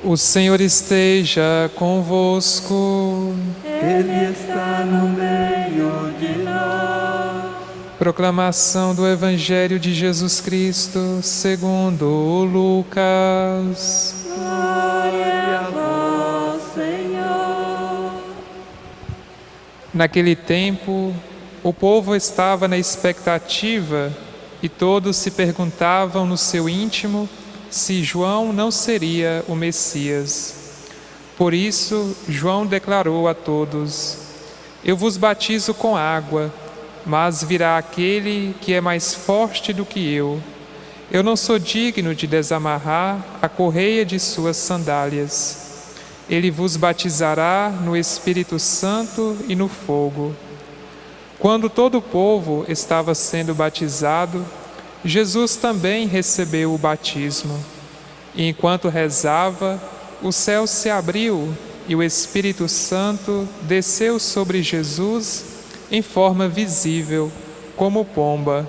O Senhor esteja convosco. Ele está no meio de nós. Proclamação do Evangelho de Jesus Cristo segundo Lucas. Glória a vós, Senhor. Naquele tempo, o povo estava na expectativa e todos se perguntavam no seu íntimo se João não seria o Messias. Por isso, João declarou a todos: Eu vos batizo com água, mas virá aquele que é mais forte do que eu. Eu não sou digno de desamarrar a correia de suas sandálias. Ele vos batizará no Espírito Santo e no fogo. Quando todo o povo estava sendo batizado, Jesus também recebeu o batismo. E enquanto rezava, o céu se abriu e o Espírito Santo desceu sobre Jesus em forma visível, como pomba.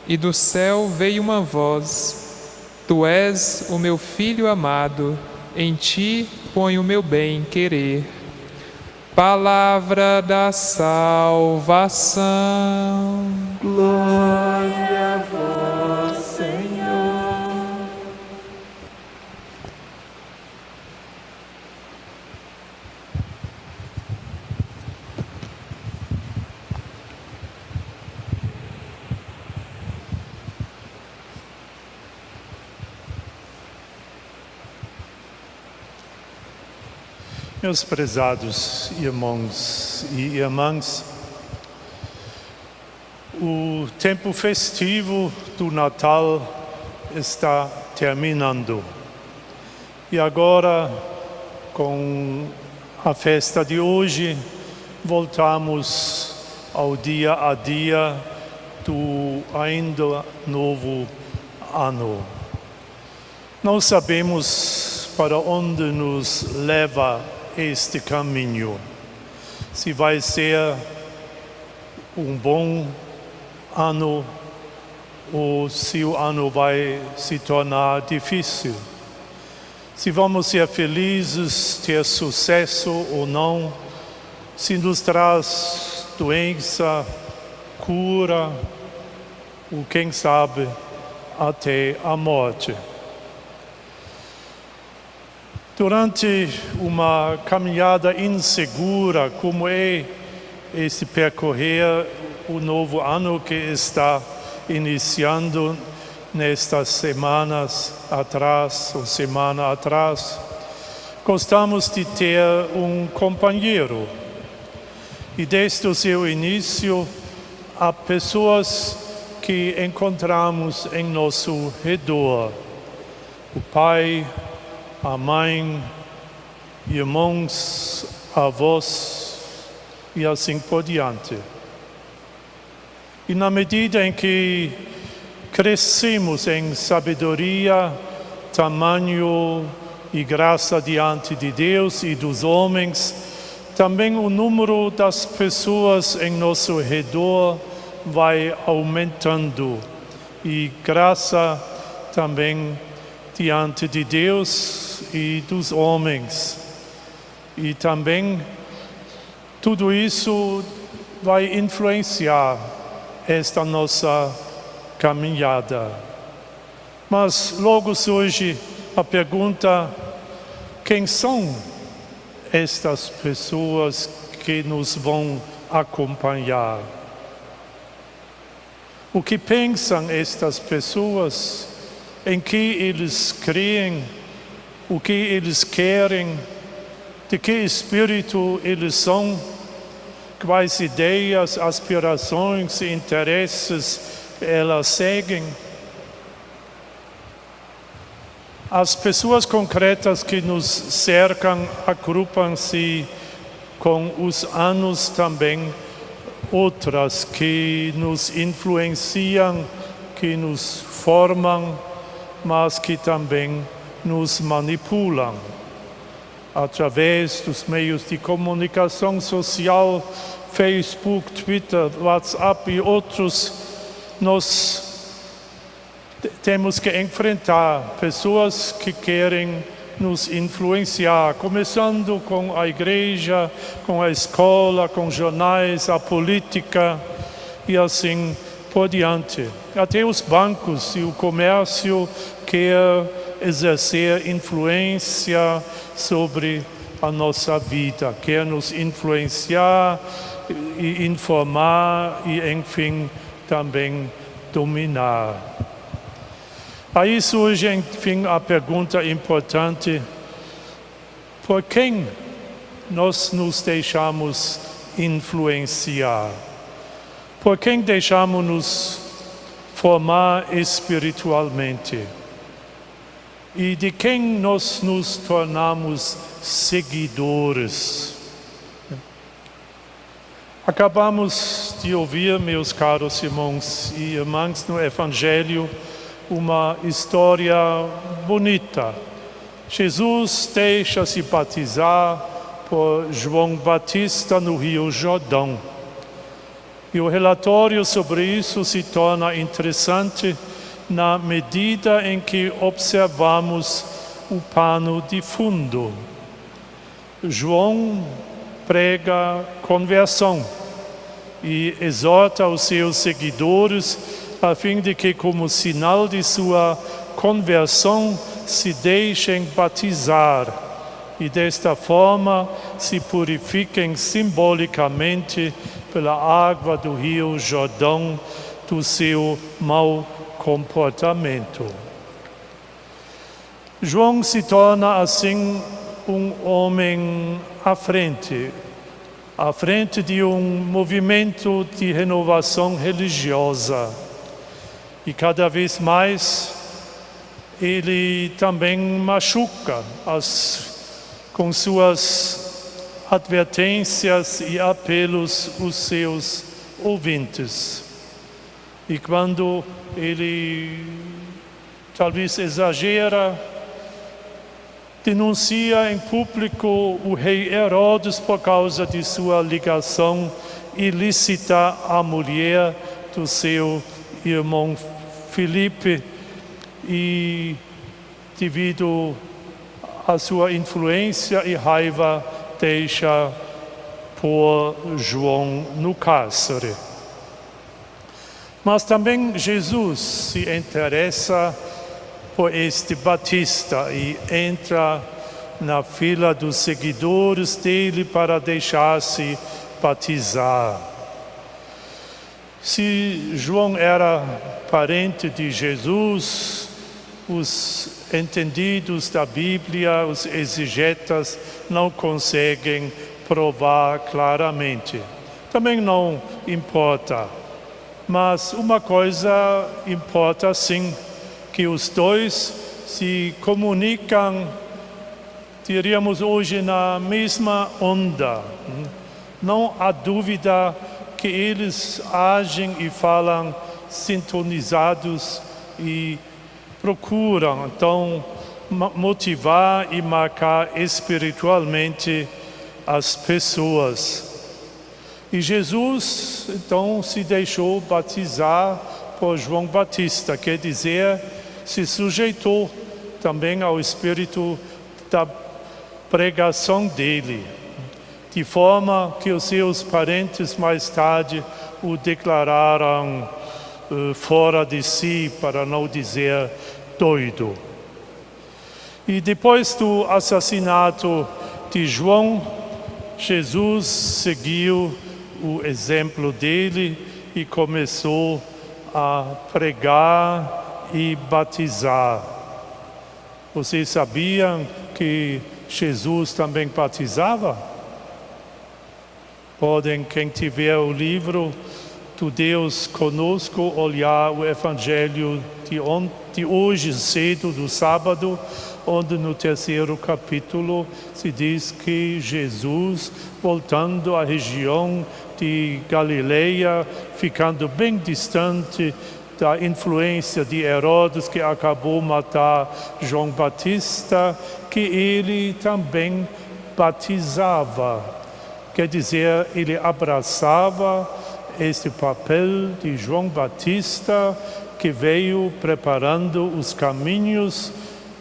E do céu veio uma voz: Tu és o meu Filho amado, em ti ponho o meu bem-querer. Palavra da salvação. Glória a vós, Senhor. Meus prezados irmãos e irmãs, o tempo festivo do Natal está terminando. E agora, com a festa de hoje, voltamos ao dia a dia do ainda novo ano. Não sabemos para onde nos leva este caminho. Se vai ser um bom ano ou se o ano vai se tornar difícil. Se vamos ser felizes, ter sucesso ou não, se nos traz doença, cura, ou quem sabe até a morte. Durante uma caminhada insegura, como é esse percorrer o novo ano que está iniciando nestas semanas atrás, ou semana atrás, gostamos de ter um companheiro. E desde o seu início, há pessoas que encontramos em nosso redor. O pai, a mãe, irmãos, avós e assim por diante. E na medida em que crescemos em sabedoria, tamanho e graça diante de Deus e dos homens, também o número das pessoas em nosso redor vai aumentando e graça também diante de Deus e dos homens. E também tudo isso vai influenciar esta nossa caminhada. Mas logo surge a pergunta: quem são estas pessoas que nos vão acompanhar? O que pensam estas pessoas? Em que eles creem, o que eles querem, de que espírito eles são, quais ideias, aspirações e interesses elas seguem. As pessoas concretas que nos cercam agrupam-se com os anos também, outras que nos influenciam, que nos formam, mas que também nos manipulam. Através dos meios de comunicação social, Facebook, Twitter, WhatsApp e outros, nós temos que enfrentar pessoas que querem nos influenciar, começando com a igreja, com a escola, com jornais, a política e assim por diante. Até os bancos e o comércio quer exercer influência sobre a nossa vida, quer nos influenciar e informar e, enfim, também dominar. Aí surge, enfim, a pergunta importante: por quem nós nos deixamos influenciar? Por quem deixamos nos formar espiritualmente? E de quem nós nos tornamos seguidores? Acabamos de ouvir, meus caros irmãos e irmãs, no Evangelho, uma história bonita. Jesus deixa-se batizar por João Batista no Rio Jordão. E o relatório sobre isso se torna interessante na medida em que observamos o pano de fundo. João prega conversão e exorta os seus seguidores a fim de que, como sinal de sua conversão, se deixem batizar e desta forma se purifiquem simbolicamente pela água do Rio Jordão do seu mau comportamento. João se torna assim um homem à frente de um movimento de renovação religiosa. E cada vez mais ele também machuca com suas advertências e apelos os seus ouvintes. E quando ele talvez exagera, denuncia em público o rei Herodes por causa de sua ligação ilícita à mulher do seu irmão Filipe, e devido à sua influência e raiva deixa pôr João no cárcere. Mas também Jesus se interessa por este Batista e entra na fila dos seguidores dele para deixar-se batizar. Se João era parente de Jesus, os entendidos da Bíblia, os exegetas, não conseguem provar claramente. Também não importa. Mas uma coisa importa sim, que os dois se comunicam, diríamos hoje, na mesma onda. Não há dúvida que eles agem e falam sintonizados e procuram, então, motivar e marcar espiritualmente as pessoas. E Jesus, então, se deixou batizar por João Batista, quer dizer, se sujeitou também ao espírito da pregação dele, de forma que os seus parentes mais tarde o declararam fora de si, para não dizer doido. E depois do assassinato de João, Jesus seguiu o exemplo dele e começou a pregar e batizar. Vocês sabiam que Jesus também batizava? Podem, quem tiver o livro do Deus Conosco, olhar o Evangelho de hoje cedo, do sábado, onde no 3º capítulo se diz que Jesus, voltando à região de Galileia, ficando bem distante da influência de Herodes, que acabou matar João Batista, que ele também batizava. Quer dizer, ele abraçava este papel de João Batista, que veio preparando os caminhos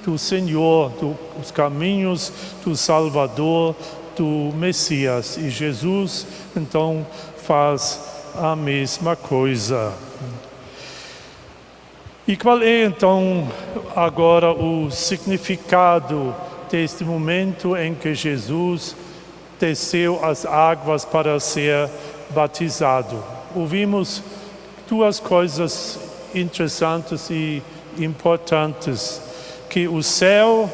do Senhor, dos caminhos do Salvador, do Messias. E Jesus, então, faz a mesma coisa. E qual é, então, agora o significado deste momento em que Jesus desceu as águas para ser batizado? Ouvimos duas coisas interessantes e importantes, que o céu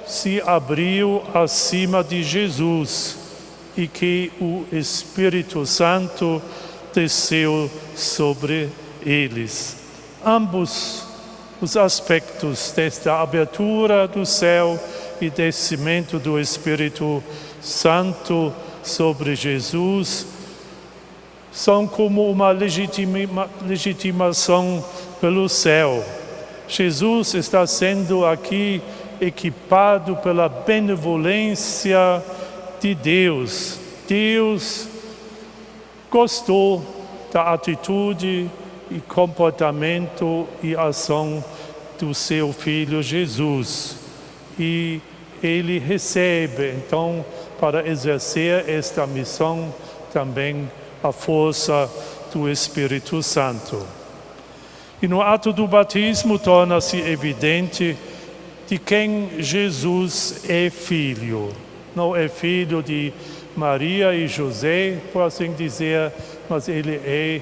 se abriu acima de Jesus e que o Espírito Santo desceu sobre eles. Ambos os aspectos desta abertura do céu e descimento do Espírito Santo sobre Jesus são como uma legitimação pelo céu. Jesus está sendo aqui equipado pela benevolência de Deus. Deus gostou da atitude e comportamento e ação do seu Filho Jesus. E ele recebe, então, para exercer esta missão, também a força do Espírito Santo. E no ato do batismo torna-se evidente de quem Jesus é filho. Não é filho de Maria e José, por assim dizer, mas ele é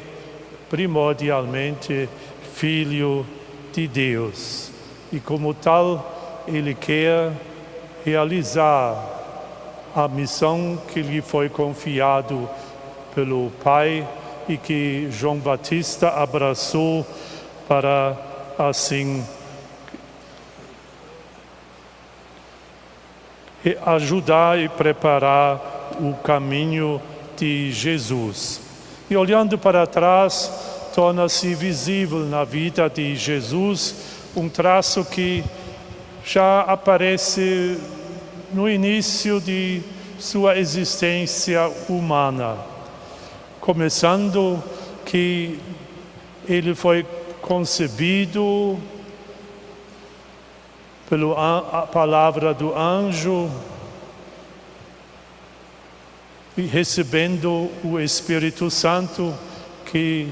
primordialmente filho de Deus. E como tal, ele quer realizar a missão que lhe foi confiado pelo Pai e que João Batista abraçou para assim ajudar e preparar o caminho de Jesus. E olhando para trás, torna-se visível na vida de Jesus um traço que já aparece no início de sua existência humana. Começando que ele foi concebido pela palavra do anjo e recebendo o Espírito Santo que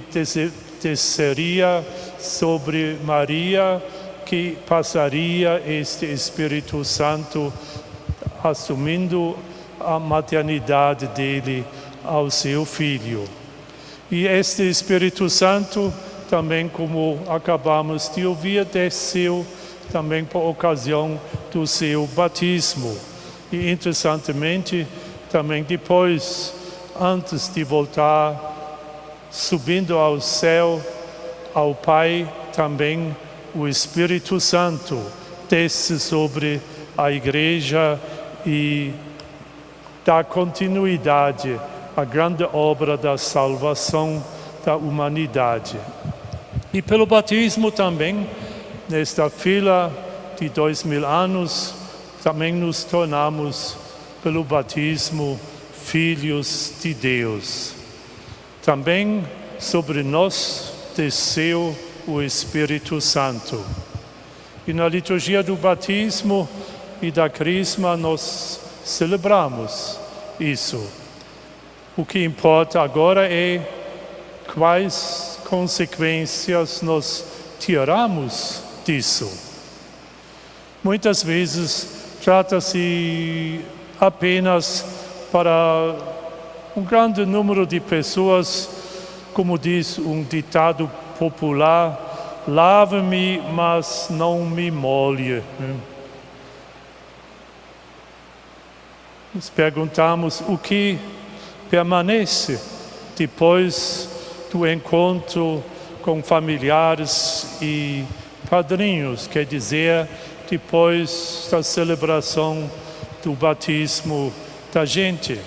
desceria sobre Maria, que passaria este Espírito Santo assumindo a maternidade dele ao seu filho. E este Espírito Santo também, como acabamos de ouvir, desceu também por ocasião do seu batismo. E interessantemente, também depois, antes de voltar, subindo ao céu, ao Pai, também o Espírito Santo desce sobre a igreja e dá continuidade à grande obra da salvação da humanidade. E pelo batismo também, nesta fila de 2000 anos, também nos tornamos, pelo batismo, filhos de Deus. Também sobre nós desceu o Espírito Santo. E na liturgia do batismo e da crisma nós celebramos isso. O que importa agora é quais consequências nós tiramos disso. Muitas vezes trata-se apenas para um grande número de pessoas, como diz um ditado popular, lave-me, mas não me molhe. Nos perguntamos o que permanece depois do encontro com familiares e padrinhos, quer dizer, depois da celebração do batismo da gente.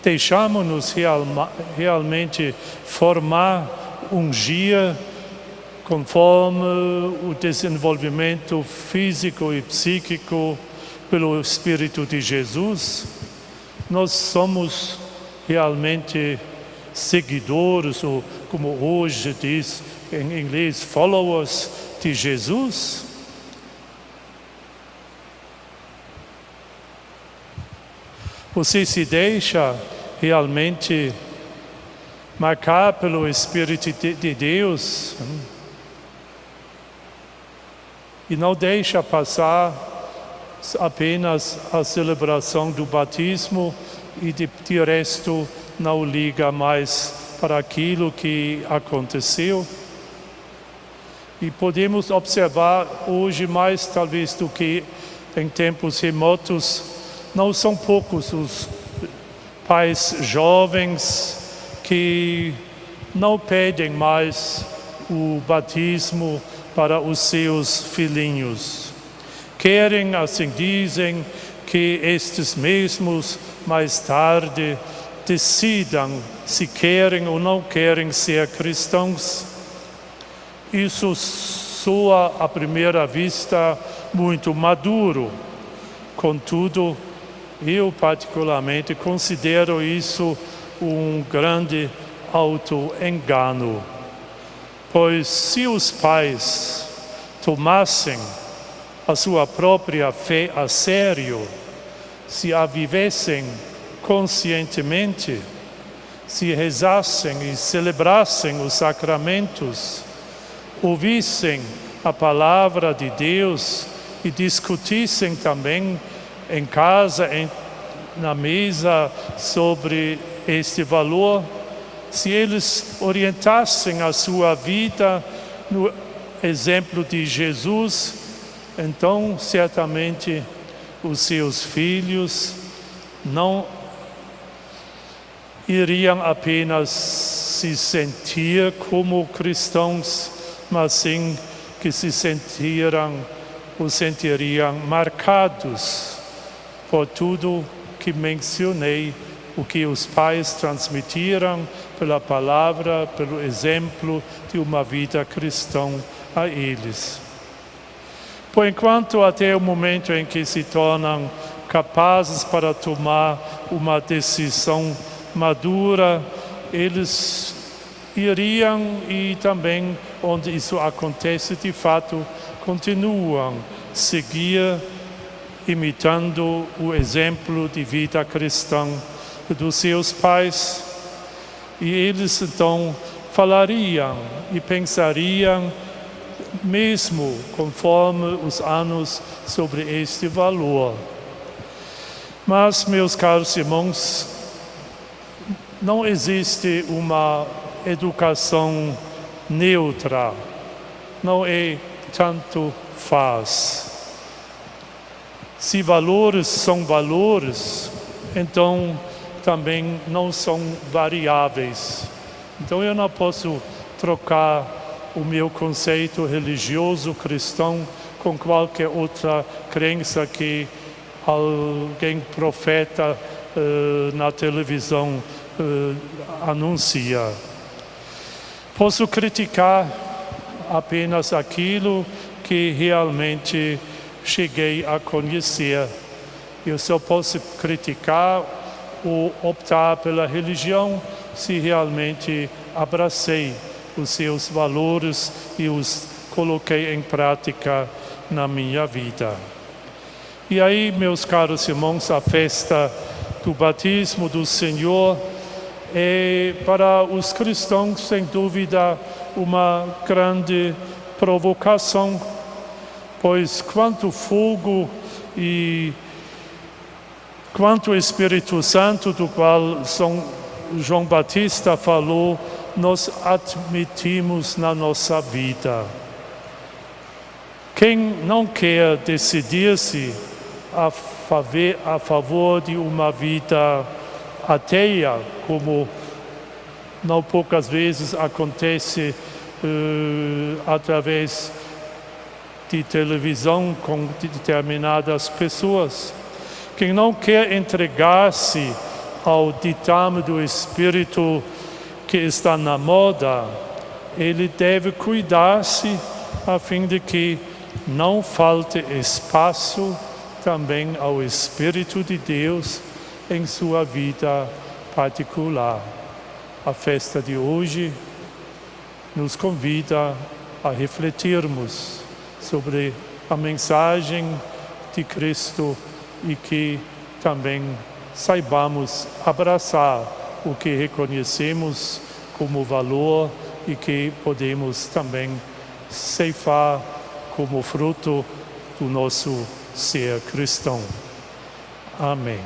Deixamos-nos realmente formar, ungir, conforme o desenvolvimento físico e psíquico pelo Espírito de Jesus? Nós somos realmente seguidores, ou como hoje diz em inglês, followers de Jesus? Você se deixa realmente marcar pelo Espírito de Deus e não deixa passar apenas a celebração do batismo e de resto não liga mais para aquilo que aconteceu. E podemos observar hoje mais talvez do que em tempos remotos, não são poucos os pais jovens que não pedem mais o batismo para os seus filhinhos. Querem, assim dizem, que estes mesmos mais tarde decidam se querem ou não querem ser cristãos. Isso soa à primeira vista muito maduro. Contudo, eu particularmente considero isso um grande auto-engano. Pois se os pais tomassem a sua própria fé a sério, se a vivessem conscientemente, se rezassem e celebrassem os sacramentos, ouvissem a palavra de Deus e discutissem também em casa, na mesa, sobre este valor, se eles orientassem a sua vida no exemplo de Jesus, então certamente os seus filhos não iriam apenas se sentir como cristãos, mas sim que se sentiriam marcados por tudo que mencionei, o que os pais transmitiram pela palavra, pelo exemplo de uma vida cristã a eles. Por enquanto, até o momento em que se tornam capazes para tomar uma decisão madura, eles iriam e também, onde isso acontece de fato, continuam a seguir imitando o exemplo de vida cristã dos seus pais. E eles então falariam e pensariam, mesmo conforme os anos, sobre este valor. Mas, meus caros irmãos, não existe uma educação neutra, não é tanto faz. Se valores são valores, então também não são variáveis. Então eu não posso trocar o meu conceito religioso cristão com qualquer outra crença que alguém profeta na televisão anuncia. Posso criticar apenas aquilo que realmente cheguei a conhecer. Eu só posso criticar ou optar pela religião se realmente abracei os seus valores e os coloquei em prática na minha vida. E aí, meus caros irmãos, a festa do batismo do Senhor é para os cristãos, sem dúvida, uma grande provocação, pois quanto fogo e quanto Espírito Santo, do qual São João Batista falou, nós admitimos na nossa vida. Quem não quer decidir-se a favor de uma vida ateia, como não poucas vezes acontece através de televisão com determinadas pessoas. Quem não quer entregar-se ao ditame do Espírito que está na moda, ele deve cuidar-se a fim de que não falte espaço também ao Espírito de Deus em sua vida particular. A festa de hoje nos convida a refletirmos sobre a mensagem de Cristo e que também saibamos abraçar o que reconhecemos como valor e que podemos também ceifar como fruto do nosso ser cristão. Amém.